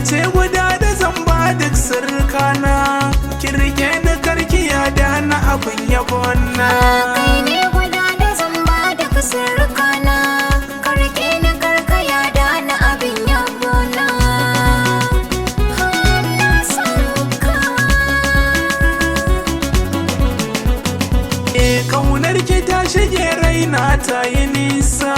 ce guda da zamba duk sirrikana, kin rike ni karkiya da na abin yabona. Kai ne guda da zamba duk sirrikana, ka rike ni karkaya da na abin yabona. Na san ka. Kaunar ki ta shige raina ta yi nisa,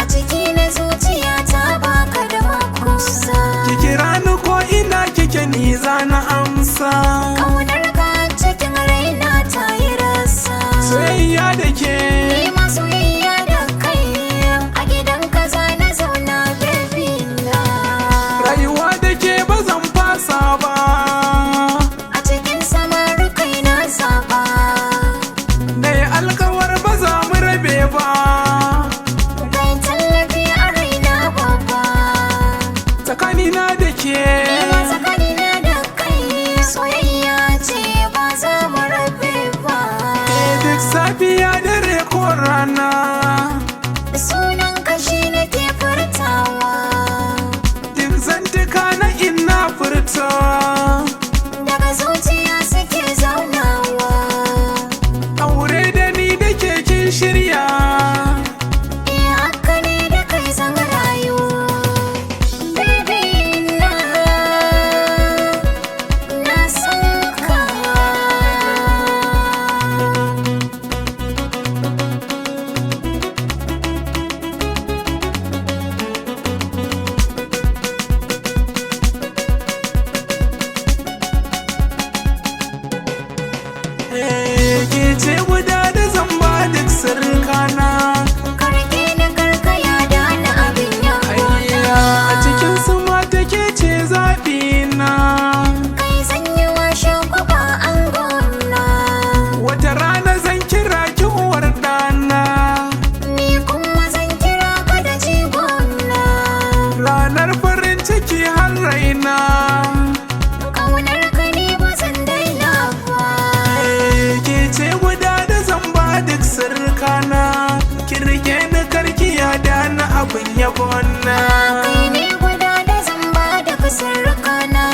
A ciki na zuciyata baka da makusa. ki kira ni ko ina kike ni za na amsa. Kaunar ka cikin raina ta yi rasa. Soyayya da ke Ni ma soyayya da kai, a gidan ka za na zauna baby na. rayuwa da ke ba zan fasa ba. A cikin samaru kai na zaba. Na yi alkawar ba za mu rabe ba. Kai tallafi a raina babba. Tsakanina da ke Ni ma tsakanina da kai, soyayya ce ba za mu rabe ba. duk safiya dare ko rana, Sunan kashi nake furtawa, duk zantuka na ina furta. daga zuciya suke zaunawa. Aure da ni da ke kin shirya, Haka ne da kai zan rayu. Baby na san ka. ke ce guda da zamba duk sirrikana. Ka rike ni karkaya da na abin yabona. A cikin su mata ke ce zaɓina. Kai zan yi wa shagwaba an gona. Wata rana zan kira ki uwar ɗana. Ni kuma zan kira ka da jigona. Ranar farin ciki har raina. Ƙaunar ka ne ba zan daina ba. Ke ce guda da zamba duk sirrikana, kin rike ni karkiya da na abin yabona. Kai ne guda da zamba da sirrikana,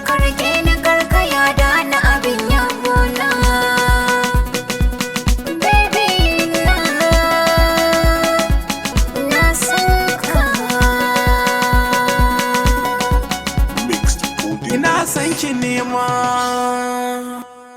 ka rike ni karkaya da na abin yabona. Baby na san ka. Ina son ki nema.